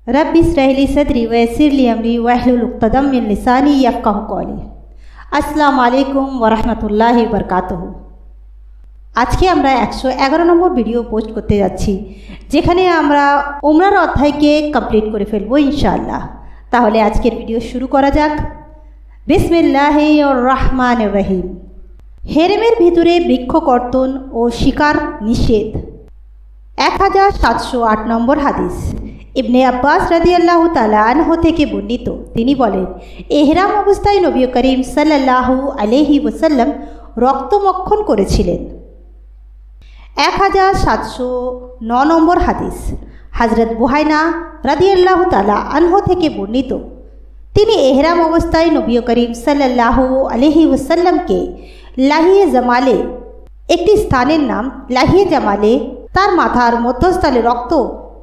Rabbi इश्रह ली सदरी वयस्सिर ली अमरी वहलुल उक़्दतम मिन लिसानी यफ़क़हू क़ौली। अस्सलामु आलैकुम वरहमतुल्लाहि वबरकातुहू। আজকে আমরা 111 নম্বর ভিডিও পোস্ট করতে যাচ্ছি, যেখানে আমরা উমরার অধ্যায়কে কমপ্লিট করে ফেলবো ইনশাআল্লাহ। তাহলে আজকের ভিডিও শুরু করা যাক। বিসমিল্লাহির রহমানির রহিম। হেরেমের ভিতরে বৃক্ষ কর্তন ও শিকার নিষেধ। 1708 নম্বর হাদিস। ইবনে আব্বাস রাদিয়াল্লাহু তাআলা আনহু থেকে বর্ণিত, তিনি বলেন, এহরাম অবস্থায় নবী করিম সাল্লাল্লাহু আলাইহি ওয়াসাল্লাম রক্তমক্ষণ করেছিলেন। 1709 নম্বর হাদিস। হযরত বুহাইনা রাদিয়াল্লাহু তাআলা আনহু থেকে বর্ণিত, তিনি এহরাম অবস্থায় নবী করিম সাল্লাল্লাহু আলাইহি ওয়াসাল্লামকে লাহিয়ে জামালে, একটি স্থানের নাম লাহিয়ে জামালে, তার মাথার মধ্যস্থলে রক্ত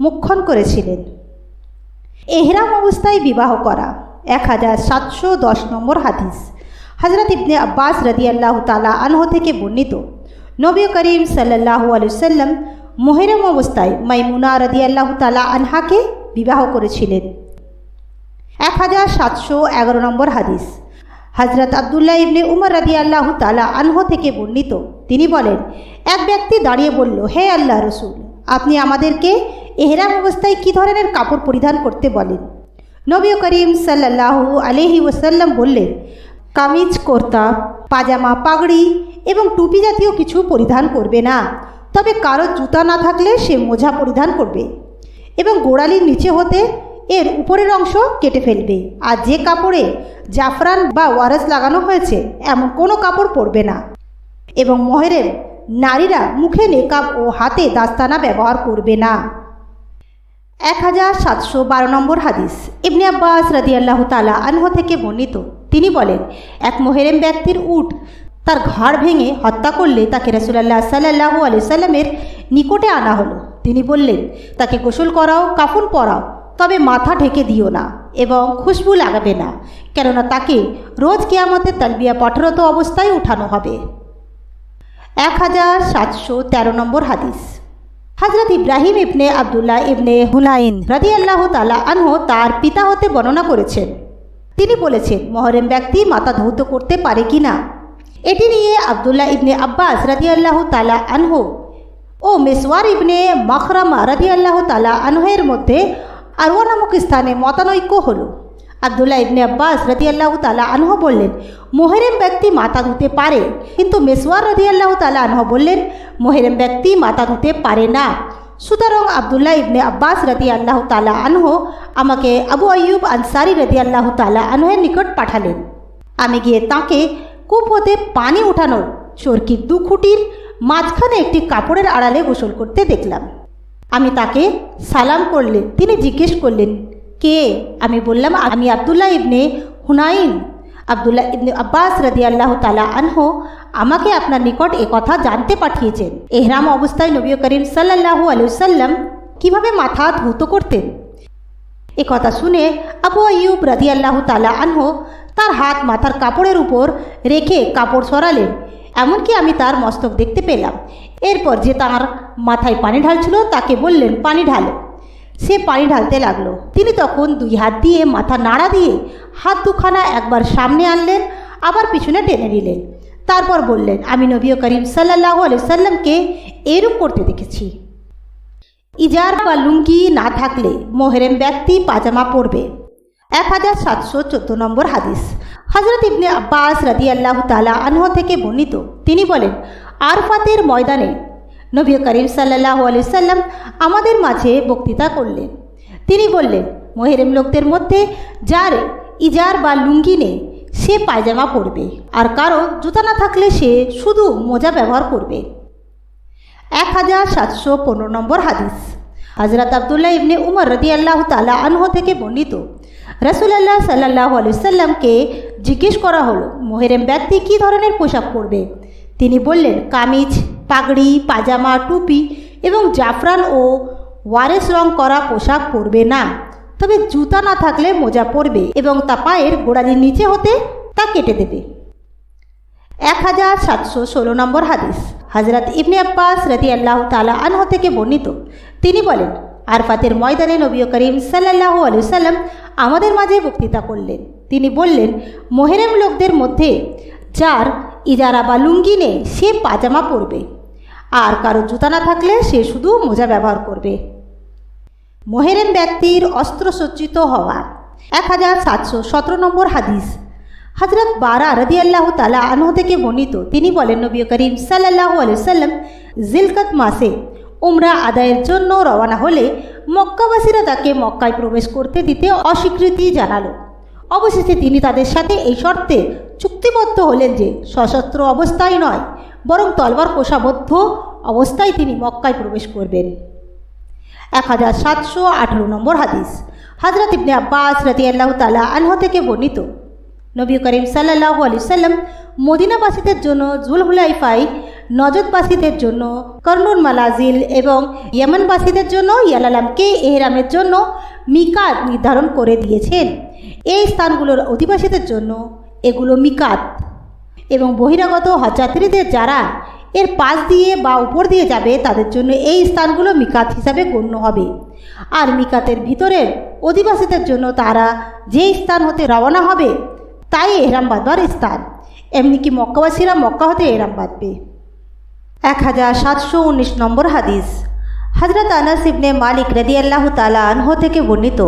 মুক্ষণ করেছিলেন। এহরাম অবস্থায় বিবাহ করা। 1710 নম্বর হাদিস। হযরত ইবনে আব্বাস রাদিয়াল্লাহু তাআলা আনহু থেকে বর্ণিত, নবী করিম সাল্লাল্লাহু আলাইহি ওয়াসাল্লাম মুহররম অবস্থায় মাইমুনা রাদিয়াল্লাহু তাআলা আনহাকে বিবাহ করেছিলেন। 1711 নম্বর হাদিস। হযরত আব্দুল্লাহ ইবনে উমর রাদিয়াল্লাহু তাআলা আনহু থেকে বর্ণিত, তিনি বলেন, এক ব্যক্তি দাঁড়িয়ে বলল, হে আল্লাহ রসুল, আপনি আমাদেরকে এহরাম অবস্থায় কী ধরনের কাপড় পরিধান করতে বলেন? নবী করিম সাল্লাল্লাহু আলাইহি ওয়াসাল্লাম বললেন, কামিজ, কুর্তা, পাজামা, পাগড়ি এবং টুপি জাতীয় কিছু পরিধান করবে না, তবে কারো জুতা না থাকলে সে মোজা পরিধান করবে এবং গোড়ালির নিচে হতে এর উপরের অংশ কেটে ফেলবে। আর যে কাপড়ে জাফরান বা ওয়ারেস লাগানো হয়েছে এমন কোনো কাপড় পরবে না। এবং মুহররম নারীরা মুখে নেকাব ও হাতে দাস্তানা ব্যবহার করবে না। 1712 নম্বর হাদিস। ইবনে আব্বাস রাদিয়াল্লাহু তাআলা আনহু থেকে বর্ণিত, তিনি বলেন, এক মুহররম ব্যক্তির উট তার ঘাড় ভেঙে হত্যা করলে তাকে রাসূলুল্লাহ সাল্লাল্লাহু আলাইহি সাল্লামের নিকটে আনা হলো। তিনি বললেন, তাকে গোসল করাও, কাফন পরাও, তবে মাথা ঢেকে দিও না এবং খুশবু লাগাবে না, কেননা তাকে রোজ কিয়ামতে তালবিয়া পাঠরত অবস্থায় উঠানো হবে। 1713 নম্বর হাদিস। হযরত ইব্রাহিম ইবনে আব্দুল্লাহ ইবনে হুনাইন রাদিয়াল্লাহু তাআলা আনহু তার পিতা হতে বর্ণনা করেছেন, তিনি বলেছেন, মুহররম ব্যক্তি মাথা ধৌত করতে পারে কি না? এটি নিয়ে আব্দুল্লাহ ইবনে আব্বাস রাদিয়াল্লাহু তাআলা আনহু ও মিসওয়ার ইবনে মাখরামা রাদিয়াল্লাহু তাআলা আনহুর মধ্যে আরওয়া নামক স্থানে মতানৈক্য হলো। আব্দুল্লাহ ইবনে আব্বাস রাদিয়াল্লাহু তাআলা আনহু বললেন, মুহররম ব্যক্তি মাথা ধুতে পারে, কিন্তু মিসওয়ার রাদিয়াল্লাহু তাআলা আনহু বললেন, মুহররম ব্যক্তি মাথা ধুতে পারে না। সুতরাং আব্দুল্লাহ ইবনে আব্বাস রাদিয়াল্লাহু তাআলা আনহু আমাকে আবু আইয়ুব আনসারী রাদিয়াল্লাহু তাআলা আনহুর নিকট পাঠালেন। আমি গিয়ে তাঁকে কূপ হতে পানি উঠানোর চরকির 2 খুঁটির মাঝখানে একটি কাপড়ের আড়ালে গোসল করতে দেখলাম। আমি তাকে সালাম করলে তিনি জিজ্ঞেস করলেন, কে? আমি বললাম, আমি আব্দুল্লাহ ইবনে হুনাইন। আব্দুল্লাহ ইবনে আব্বাস রাদিয়াল্লাহু তাআলা আনহু আমাকে আপনার নিকট একথা জানতে পাঠিয়েছেন, এহরাম অবস্থায় নবী করিম সাল্লাল্লাহু আলাইহি ওয়াসাল্লাম কীভাবে মাথা ধৌত করতেন। একথা শুনে আবু আইয়ুব রাদিয়াল্লাহু তাআলা আনহু তার হাত মাথার কাপড়ের উপর রেখে কাপড় সরালেন, এমনকি আমি তার মস্তক দেখতে পেলাম। এরপর যে তার মাথায় পানি ঢালছিল তাকে বললেন, পানি ঢালো। সে পানি ঢালতে লাগলো। তিনি তখন 2 হাত দিয়ে মাথা নাড়া দিয়ে হাত দুখানা একবার সামনে আনলেন, আবার পিছনে টেনে নিলেন। তারপর বললেন, আমি নবী করিম সাল্লাল্লাহু আলাইহি সাল্লামকে এরূপ করতে দেখেছি। ইজার বা লুঙ্গি না থাকলে মুহররম ব্যক্তি পাজামা পরবে। 1714 নম্বর হাদিস। হযরত ইবনে আব্বাস রাদিয়াল্লাহু তাআলা আনহু থেকে বর্ণিত, তিনি বলেন, আরফাতের ময়দানে নবী করিম সাল্লাল্লাহু আলাইহি সাল্লাম আমাদের মাঝে বক্তৃতা করলেন। তিনি বললেন, মুহররম লোকদের মধ্যে যার ইজার বা লুঙ্গি নেই সে পায়জামা পরবে, আর কারো জুতা না থাকলে সে শুধু মোজা ব্যবহার করবে। 1715 নম্বর হাদিস। হযরত আব্দুল্লাহ ইবনে উমর রাদিয়াল্লাহু তাআলা আনহু থেকে বর্ণিত, রাসূলুল্লাহ সাল্লাল্লাহু আলাইহি সাল্লামকে জিজ্ঞেস করা হলো, মুহররম ব্যক্তি কী ধরনের পোশাক পরবে? তিনি বললেন, কামিজ, পাগড়ি, পাজামা, টুপি এবং জাফরান ও ওয়ারেস রং করা পোশাক পরবে না, তবে জুতা না থাকলে মোজা পরবে এবং তা পায়ের গোড়ালির নিচে হতে তা কেটে দেবে। 1716 নম্বর হাদিস। হযরত ইবনে আব্বাস রাদিয়াল্লাহু তাআলা আনহু থেকে বর্ণিত, তিনি বলেন, আরফাতের ময়দানে নবী করিম সাল্লাল্লাহু আলাইহি ওয়াসাল্লাম আমাদের মাঝে বক্তৃতা করলেন। তিনি বললেন, মোহরম লোকদের মধ্যে যার ইজারা বা লুঙ্গি নেই সে পাজামা পরবে, আর কারো জুতা না থাকলে সে শুধু মোজা ব্যবহার করবে। মোহরম ব্যক্তির অস্ত্রসজ্জিত হওয়া। 1717 নম্বর হাদিস। হযরত বারা রাদিয়াল্লাহু তাআলা আনহু থেকে বর্ণিত, তিনি বলেন, নবী করিম সাল্লাল্লাহু আলাইহি ওয়াসাল্লাম জিলকত মাসে উমরা আদায়ের জন্য রওনা হলে মক্কাবাসীরা তাকে মক্কায় প্রবেশ করতে দিতে অস্বীকৃতি জানালো। অবশেষে তিনি তাদের সাথে এই শর্তে চুক্তিবদ্ধ হলেন যে সশস্ত্র অবস্থায় নয়, বরং তলবার কোষাবদ্ধ অবস্থায় তিনি মক্কায় প্রবেশ করবেন। 1718 নম্বর হাদিস। হযরত ইবনে আব্বাস রাদিয়াল্লাহু তাআলা আনহু থেকে বর্ণিত, নবী করিম সাল্লাল্লাহু আলাইহি ওয়াসাল্লাম মদিনাবাসীদের জন্য জুলহুলাইফায়, নজদবাসীদের জন্য কর্নুল মালাজিল এবং ইয়েমেনবাসীদের জন্য ইয়ালালামকে এহরামের জন্য মিকাত নির্ধারণ করে দিয়েছেন। এই স্থানগুলোর অধিবাসীদের জন্য এগুলো মিকাত এবং বহিরাগত হজযাত্রীদের যারা এর পাশ দিয়ে বা উপর দিয়ে যাবে তাদের জন্য এই স্থানগুলো মিকাত হিসাবে গণ্য হবে। আর মিকাতের ভিতরের অধিবাসীদের জন্য তারা যেই স্থান হতে রওনা হবে তাই এহরাম বাঁধবার স্থান। এমনকি মক্কাবাসীরা মক্কা হতে এহরাম বাঁধবে। 1719 নম্বর হাদিস। হযরত আনাস ইবনে মালিক রাদিয়াল্লাহু তাআলা আনহু থেকে বর্ণিত,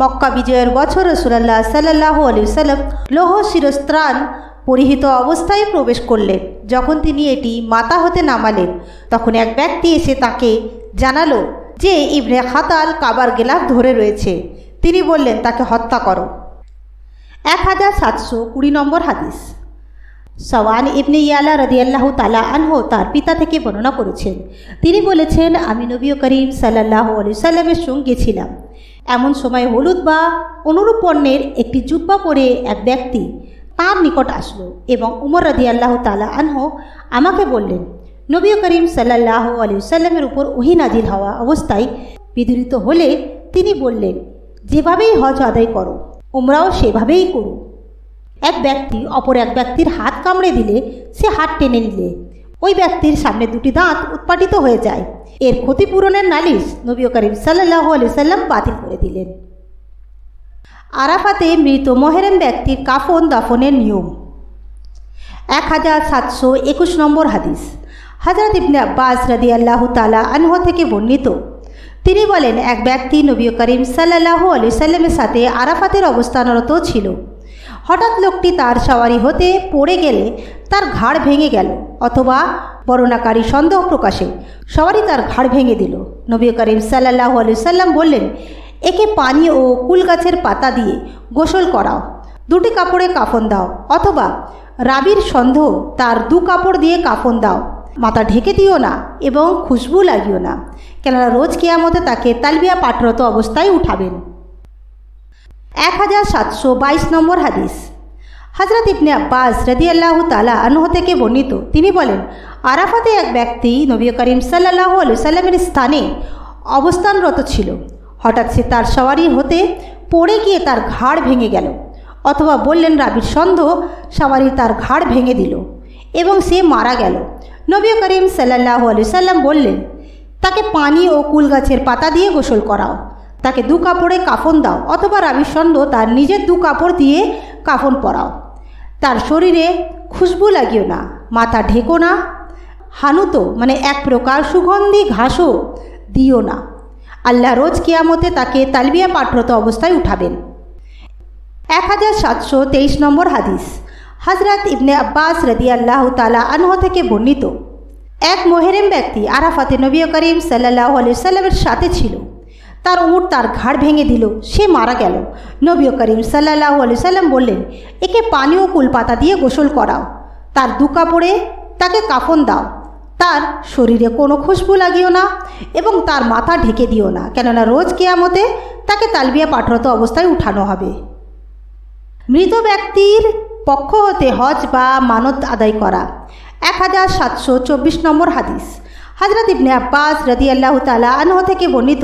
মক্কা বিজয়ের বছর রাসূলুল্লাহ সাল্লাল্লাহু আলাইহি ওয়াসাল্লাম লৌহ শিরস্ত্রাণ পরিহিত অবস্থায় প্রবেশ করলেন। যখন তিনি এটি মাথা হতে নামালেন তখন এক ব্যক্তি এসে তাকে জানালো যে ইবনে খাতাল কাবার গেলাফ ধরে রয়েছে। তিনি বললেন, তাকে হত্যা করো। 1720 নম্বর হাদিস। সওয়ান ইবনে ইয়ালা রাদিয়াল্লাহু তাআলা আনহু তার পিতা থেকে বর্ণনা করেছেন, তিনি বলেছেন, আমি নবী করিম সাল্লাল্লাহু আলাইহি ওয়াসাল্লামের সঙ্গে ছিলাম। এমন সময় হলুদ বা অনুরূপ বর্ণের একটি জুব্বা পরে এক ব্যক্তি তাঁর নিকট আসলো এবং উমর রাদিয়াল্লাহু তাআলা আনহু আমাকে বললেন, নবী করিম সাল্লাল্লাহু আলাইহি ওয়াসাল্লামের উপর ওহী নাজিল হওয়া অবস্থায় বিদরিত হলে তিনি বললেন, যেভাবেই হজ আদায় করো উমরাও সেভাবেই করো। এক ব্যক্তি অপর এক ব্যক্তির হাত কামড়ে দিলে সে হাত টেনে নিলে ওই ব্যক্তির সামনে দুটি দাঁত উৎপাটিত হয়ে যায়। এর ক্ষতিপূরণের নালিশ নবী করিম সাল্লাল্লাহু আলাইহি ওয়াসাল্লাম বাতিল করে দিলেন। আরাফাতে মৃত মোহরম ব্যক্তির কাফন দাফনের নিয়ম। 1721 নম্বর হাদিস। হযরত ইবনে আব্বাস রাদিয়াল্লাহু তাআলা আনহু থেকে বর্ণিত, তিনি বলেন, এক ব্যক্তি নবী করিম সাল্লাল্লাহু আলাইহি ওয়াসাল্লামের সাথে আরাফাতের অবস্থানরত ছিল। হঠাৎ লোকটি তার সওয়ারি হতে পড়ে গেলে তার ঘাড় ভেঙে গেল, অথবা বর্ণনাকারী সন্দেহ প্রকাশে সওয়ারি তার ঘাড় ভেঙে দিল। নবী করিম সাল্লাল্লাহু আলাইহি ওয়াসাল্লাম বললেন, একে পানি ও কুল গাছের পাতা দিয়ে গোসল করাও, দুটি কাপড়ে কাফন দাও, অথবা রাবির সন্দেহ তার দু কাপড় দিয়ে কাফন দাও, মাথা ঢেকে দিও না এবং খুশবু লাগিও না, কেননা রোজ কিয়ামতে তাকে তালবিয়া পাঠরত অবস্থায় উঠাবেন। 1722 নম্বর হাদিস। হযরত ইবনে আব্বাস রাদিয়াল্লাহু তাআলা আনহু থেকে বর্ণিত, তিনি বলেন, আরাফাতে এক ব্যক্তি নবী করিম সাল্লাল্লাহু আলাইহি ওয়াসাল্লামের স্থানে অবস্থানরত ছিল। হঠাৎ সে তার সওয়ারি হতে পড়ে গিয়ে তার ঘাড় ভেঙে গেল, অথবা বললেন রাবির সন্দেহ সওয়ারি তার ঘাড় ভেঙে দিল এবং সে মারা গেল। নবী করিম সাল্লাল্লাহু আলাইহি ওয়াসাল্লাম বললেন, তাকে পানি ও কুল গাছের পাতা দিয়ে গোসল করাও, তাকে দু কাপড়ে কাফন দাও, অথবা রাবির সন্দেহ তার নিজের দু কাপড় দিয়ে কাফন পরাও, তার শরীরে খুশবু লাগিও না, মাথা ঢেকো না, হানুতো মানে এক প্রকার সুগন্ধি ঘাসও দিও না। আল্লাহ রোজ কিয়ামতে তাকে তালবিয়া পাঠরত অবস্থায় উঠাবেন। 1723 নম্বর হাদিস। হযরত ইবনে আব্বাস রাদিয়াল্লাহু তাআলা আনহু থেকে বর্ণিত, এক মোহরম ব্যক্তি আরাফাতে নবী করিম সাল্লাল্লাহু আলাইহি ওয়াসাল্লামের সাথে ছিল। তার উট তার ঘাড় ভেঙে দিল, সে মারা গেল। নবী করিম সাল্লাল্লাহু আলাইহি ওয়াসাল্লাম বললেন, একে পানি ও কুল পাতা দিয়ে গোসল করাও, তার দু কাপড়ে তাকে কাফন দাও, তার শরীরে কোনো খুশবু লাগিও না এবং তার মাথা ঢেকে দিও না, কেননা রোজ কিয়ামতে তাকে তালবিয়া পাঠরত অবস্থায় উঠানো হবে। মৃত ব্যক্তির পক্ষ হতে হজ বা মানত আদায় করা। 1724 নম্বর হাদিস। হযরত ইবনে আব্বাস রাদিয়াল্লাহু তাআলা আনহু থেকে বর্ণিত,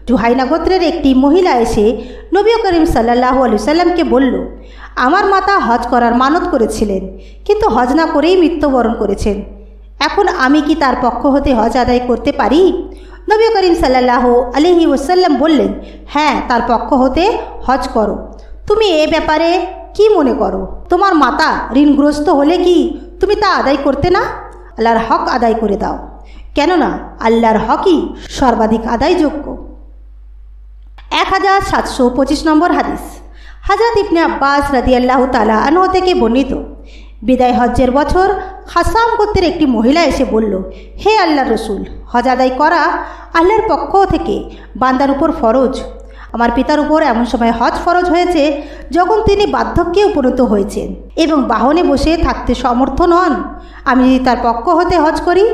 জুহাইনা গোত্রের একটি মহিলা এসে নবী করিম সাল্লাল্লাহু আলাইহি ওয়াসাল্লামকে বলল, আমার মাতা হজ করার মানত করেছিলেন, কিন্তু হজ না করেই মৃত্যুবরণ করেছেন। এখন আমি কি তার পক্ষ হতে হজ আদায় করতে পারি? নবী করিম সাল্লাল্লাহু আলাইহি ওয়াসাল্লাম বললেন, হ্যাঁ, তার পক্ষ হতে হজ করো। তুমি এ ব্যাপারে কি মনে করো? তোমার মাতা ঋণগ্রস্ত হলে কি তুমি তা আদায় করতে না? আল্লাহর হক আদায় করে দাও, কেননা আল্লাহর হকই সর্বাধিক আদায়যোগ্য। 1725 নম্বর হাদিস। হযরত ইবনে আব্বাস রাদিয়াল্লাহু তাআলা আনহু থেকে বর্ণিত, বিদায় হজ্জের বছর খাসাম গোত্রের একটি মহিলা এসে বলল, হে আল্লাহর রসুল, হজ আদায় করা আল্লাহর পক্ষ থেকে বান্দার উপর ফরজ। আমার পিতার উপর এমন সময় হজ ফরজ হয়েছে যখন তিনি বার্ধক্যে উপনীত হয়েছেন এবং বাহনে বসে থাকতে সমর্থ নন। আমি যদি তার পক্ষ হতে হজ করি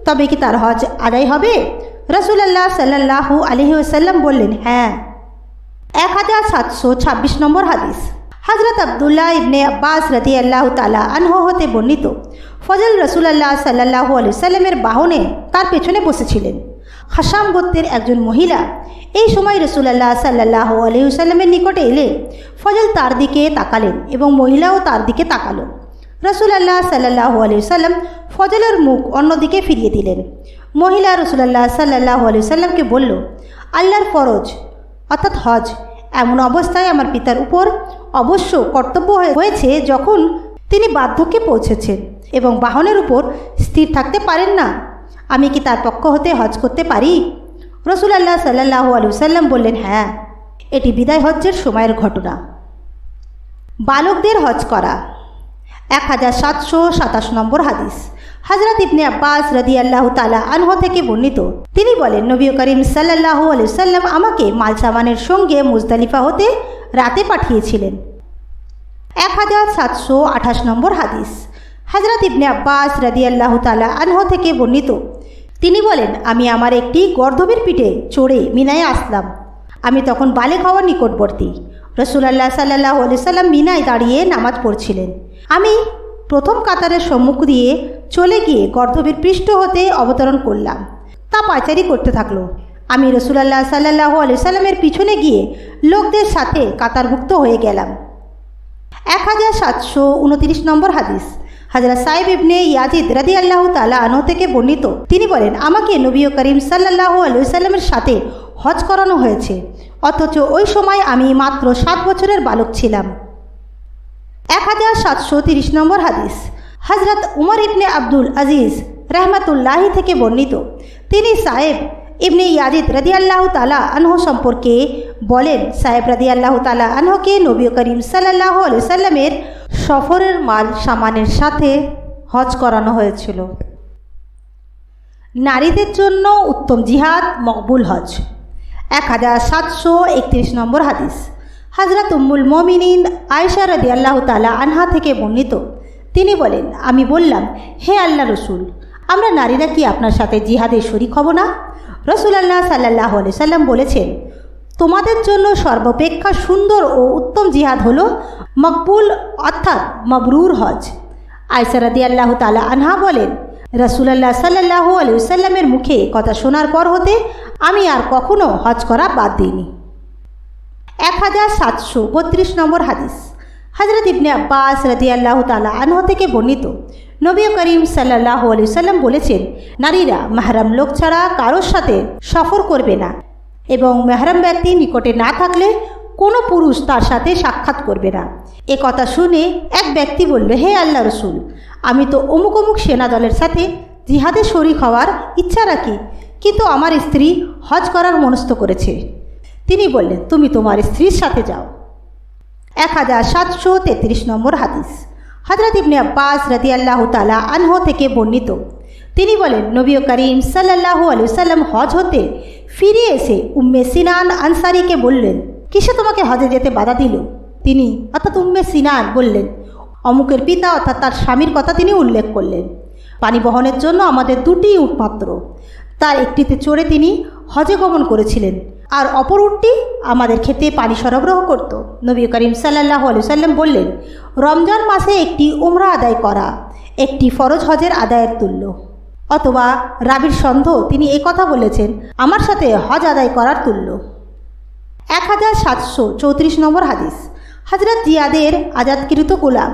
তবে কি তার হজ আদায় হবে? রাসূলুল্লাহ সাল্লাল্লাহু আলাইহি ওয়াসাল্লাম বললেন, হ্যাঁ। 1726 নম্বর হাদিস। হযরত আব্দুল্লাহ ইবনে আব্বাস রাদিয়াল্লাহু তাআলা আনহু হতে বর্ণিত, ফজল রাসূলুল্লাহ সাল্লাল্লাহু আলাইহি ওয়াসাল্লামের বাহনে তার পেছনে বসেছিলেন খাসাম গোত্রের একজন মহিলা। এই সময় রাসূলুল্লাহ সাল্লাল্লাহু আলাইহি ওয়াসাল্লামের নিকটে এলে ফজল তার দিকে তাকালেন এবং মহিলাও তার দিকে তাকালো। রাসূলুল্লাহ সাল্লাল্লাহু আলাইহি ওয়াসাল্লাম ফজলের মুখ অন্যদিকে ফিরিয়ে দিলেন। মহিলা রাসূলুল্লাহ সাল্লাল্লাহু আলাইহি ওয়াসাল্লামকে বলল, আল্লাহর ফরজ অর্থাৎ হজ এমন অবস্থায় আমার পিতার উপর অবশ্য কর্তব্য হয়েছে যখন তিনি বার্ধক্যে পৌঁছেছেন এবং বাহনের উপর স্থির থাকতে পারেন না। আমি কি তার পক্ষ হতে হজ করতে পারি? রাসূলুল্লাহ সাল্লাল্লাহু আলাইহি ওয়াসাল্লাম বললেন, হ্যাঁ। এটি বিদায় হজ্জের সময়ের ঘটনা। বালকদের হজ করা। 1727 নম্বর হাদিস। হযরত ইবনে আব্বাস রাদিয়াল্লাহু তাআলা আনহু থেকে বর্ণিত, তিনি বলেন, নবী করিম সাল্লাল্লাহু আলাইহি ওয়াসাল্লাম আমাকে মাল সামানের সঙ্গে মুজদালিফা হতে রাতে পাঠিয়েছিলেন। 1728 নম্বর হাদিস। হযরত ইবনে আব্বাস রাদিয়াল্লাহু তাআলা আনহু থেকে বর্ণিত, তিনি বলেন, আমি আমার একটি গর্দভের পিঠে চড়ে মিনায় আসলাম। আমি তখন বালেগ হওয়ার নিকটবর্তী। রাসূলুল্লাহ সাল্লাল্লাহু আলাইহি ওয়াসাল্লাম মিনায় দাঁড়িয়ে নামাজ পড়ছিলেন। আমি প্রথম কাতারের সম্মুখ দিয়ে চলে গিয়ে গর্দভের পৃষ্ঠ হতে অবতরণ করলাম। তা পায়চারি করতে থাকলো। আমি রাসূলুল্লাহ সাল্লাল্লাহু আলাইহি ওয়াসাল্লামের পিছনে গিয়ে লোকদের সাথে কাতারভুক্ত হয়ে গেলাম। 1729 নম্বর হাদিস। হযরত সাইব ইবনে ইয়াজিদ রাদিয়াল্লাহু তাআলা আনহু থেকে বর্ণিত, তিনি বলেন, আমাকে নবী করিম সাল্লাল্লাহু আলাইহি ওয়াসাল্লামের সাথে হজ করানো হয়েছে, অথচ ওই সময় আমি মাত্র 7 বছরের বালক ছিলাম। 1730 নম্বর হাদিস। হযরত উমর ইবনে আব্দুল আজিজ রাহমাতুল্লাহি থেকে বর্ণিত, তিনি সাইব ইবনে ইয়াজিদ রাদিয়াল্লাহু তাআলা আনহু সম্পর্কে বলেন, সাইব রাদিয়াল্লাহু তাআলা আনহুকে নবী করিম সাল্লাল্লাহু আলাইহি ওয়াসাল্লামের সফরের মাল সামানের সাথে হজ করানো হয়েছিল। নারীদের জন্য উত্তম জিহাদ, মকবুল হজ। 1731 নম্বর হাদিস। হযরত উম্মুল মুমিনিন আয়েশা রাদিয়াল্লাহু তাআলা আনহা থেকে বর্ণিত, তিনি বলেন, আমি বললাম, হে আল্লাহ রসুল, আমরা নারীরা কি আপনার সাথে জিহাদে শরীক হব না? রাসূলুল্লাহ সাল্লাল্লাহু আলাইহি ওয়াসাল্লাম বলেছেন, তোমাদের জন্য সর্বাপেক্ষা সুন্দর ও উত্তম জিহাদ হলো মকবুল অর্থাৎ মবরুর হজ। আয়েশা রাদিয়াল্লাহু তাআলা আনহা বলেন, রাসূলুল্লাহ সাল্লাল্লাহু আলাইহি ওয়াসাল্লামের মুখে কথা শোনার পর হতে আমি আর কখনো হজ করা বাদ দিইনি। 1732 নম্বর হাদিস। হযরত ইবনে আব্বাস রাদিয়াল্লাহু তাআলা আনহু থেকে বর্ণিত, নবী করিম সাল্লাল্লাহু আলাইহি ওয়াসাল্লাম বলেছেন, নারীরা মাহরাম লোক ছাড়া কারোর সাথে সফর করবে না এবং মাহরাম ব্যক্তি নিকটে না থাকলে কোনো পুরুষ তার সাথে সাক্ষাৎ করবে না। এ কথা শুনে এক ব্যক্তি বলল, হে আল্লাহ রসুল, আমি তো অমুক অমুক সেনা দলের সাথে জিহাদে শরীক হওয়ার ইচ্ছা রাখি, কিন্তু আমার স্ত্রী হজ করার মনস্থ করেছে। তিনি বললেন, তুমি তোমার স্ত্রীর সাথে যাও। 1733 নম্বর হাদিস। হযরত ইবনে আব্বাস রাদিয়াল্লাহু তাআলা আনহু থেকে বর্ণিত, তিনি বলেন, নবী করিম সাল্লাল্লাহু আলাইহি ওয়াসাল্লাম হজ হতে ফিরে এসে উম্মে সিনান আনসারীকে বললেন, কিসে তোমাকে হজে যেতে বাধা দিল? তিনি অর্থাৎ উম্মে সিনান বললেন, অমুকের পিতা অর্থাৎ তার স্বামীর কথা তিনি উল্লেখ করলেন। পানি বহনের জন্য আমাদের 2টি উট মাত্র, তার একটিতে চড়ে তিনি হজে গমন করেছিলেন আর অপর উটটি আমাদের খেতে পানি সরবরাহ করত। নবী করিম সাল্লাল্লাহু আলাইহি ওয়াসাল্লাম বললেন, রমজান মাসে একটি উমরা আদায় করা একটি ফরজ হজের আদায়ের তুল্য। অথবা রাবির সন্দেহ তিনি এই কথা বলেছেন, আমার সাথে হজ আদায় করার তুল্য। 1734 নম্বর হাদিস। হযরত জিয়াদের আজাদকৃত গোলাম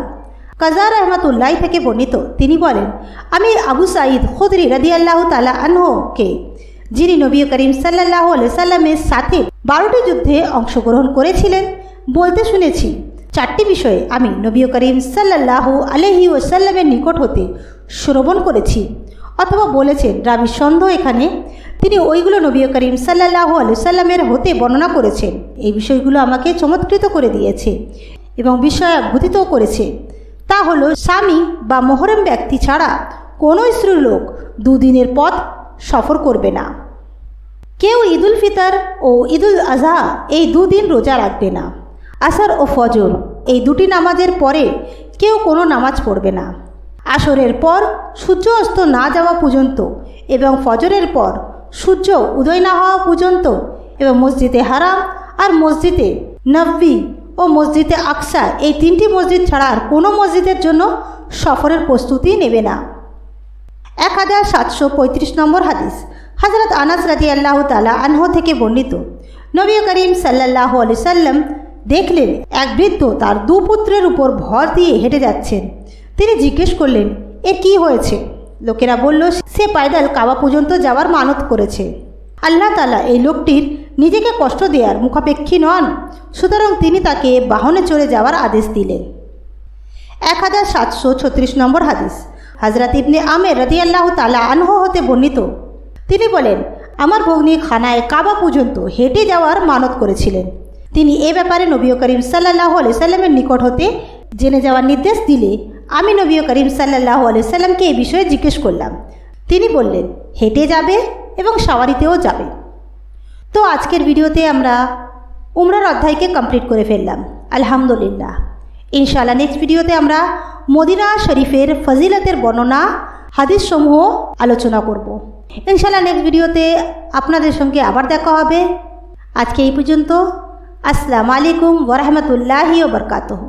কাজা রহমাতুল্লাহ থেকে বর্ণিত, তিনি বলেন, আমি আবু সাঈদ খুদরি রাদিয়াল্লাহু তাআলা আনহুকে যিনি নবী করিম সাল্লাল্লাহু আলাইহি সাল্লামের সাথে 12টি যুদ্ধে অংশগ্রহণ করেছিলেন, বলতে শুনেছি, 4টি বিষয়ে আমি নবী করিম সাল্লাল্লাহু আলাইহি ওয়াসাল্লামের নিকট হতে শ্রবণ করেছি। অথবা বলেছেন রাবি সন্দেহ এখানে, তিনি ওইগুলো নবী করিম সাল্লাল্লাহু আলাইহি সাল্লামের হতে বর্ণনা করেছেন। এই বিষয়গুলো আমাকে চমৎকৃত করে দিয়েছে এবং বিষয়াভূতিতও করেছে। তা হলো, স্বামী বা মোহরম ব্যক্তি ছাড়া কোনো স্ত্রীর লোক 2 দিনের পথ সফর করবে না। কেউ ঈদুল ফিতর ও ঈদুল আজহা এই 2 দিন রোজা রাখবে না। আসর ও ফজর এই 2টি নামাজের পরে কেউ কোনো নামাজ পড়বে না। আসরের পর সূর্য অস্ত না যাওয়া পর্যন্ত এবং ফজরের পর সূর্য উদয় না হওয়া পর্যন্ত এবং মসজিদে হারাম আর মসজিদে নববী ও মসজিদে আকসা এই 3টি মসজিদ ছাড়া আর কোনো মসজিদের জন্য সফরের প্রস্তুতি নেবে না। 1735 নম্বর হাদিস। হযরত আনাস রাদিয়াল্লাহু তাআলা আনহু থেকে বর্ণিত, নবী করিম সাল্লাল্লাহু আলাইহি সাল্লাম দেখলেন এক বৃদ্ধ তার 2 পুত্রের উপর ভর দিয়ে হেঁটে যাচ্ছেন। তিনি জিজ্ঞেস করলেন, এর কি হয়েছে? লোকেরা বলল, সে পায়দাল কাবা পর্যন্ত যাওয়ার মানত করেছে। আল্লাহ তাআলা এই লোকটির নিজেকে কষ্ট দেওয়ার মুখাপেক্ষী নন, সুতরাং তিনি তাকে বাহনে চড়ে যাওয়ার আদেশ দিলেন। 1736 নম্বর হাদিস। হযরত ইবনে আমের রাদিয়াল্লাহু তাআলা আনহু হতে বর্ণিত, তিনি বলেন, আমার ভগ্নী খানায় কাবা পর্যন্ত হেঁটে যাওয়ার মানত করেছিলেন। তিনি এ ব্যাপারে নবী করিম সাল্লাল্লাহু আলাইহি সাল্লামের নিকট হতে জেনে যাওয়ার নির্দেশ দিলে আমি নবী করিম সাল্লাল্লাহু আলাইহি সাল্লামকে এই বিষয়ে জিজ্ঞেস করলাম। তিনি বললেন, হেঁটে যাবে এবং সাওয়ারিতেও যাবে। তো আজকের ভিডিওতে আমরা উমরার অধ্যায়কে কমপ্লিট করে ফেললাম, আলহামদুলিল্লাহ। ইনশাআল্লাহ নেক্সট ভিডিওতে আমরা মদিনা শরীফের ফজিলতের বর্ণনা হাদিস সমূহ আলোচনা করব। ইনশাআল্লাহ নেক্সট ভিডিওতে আপনাদের সঙ্গে আবার দেখা হবে। আজকে এই পর্যন্ত। আসসালামু আলাইকুম ওয়া রাহমাতুল্লাহি ওয়া বারাকাতুহু।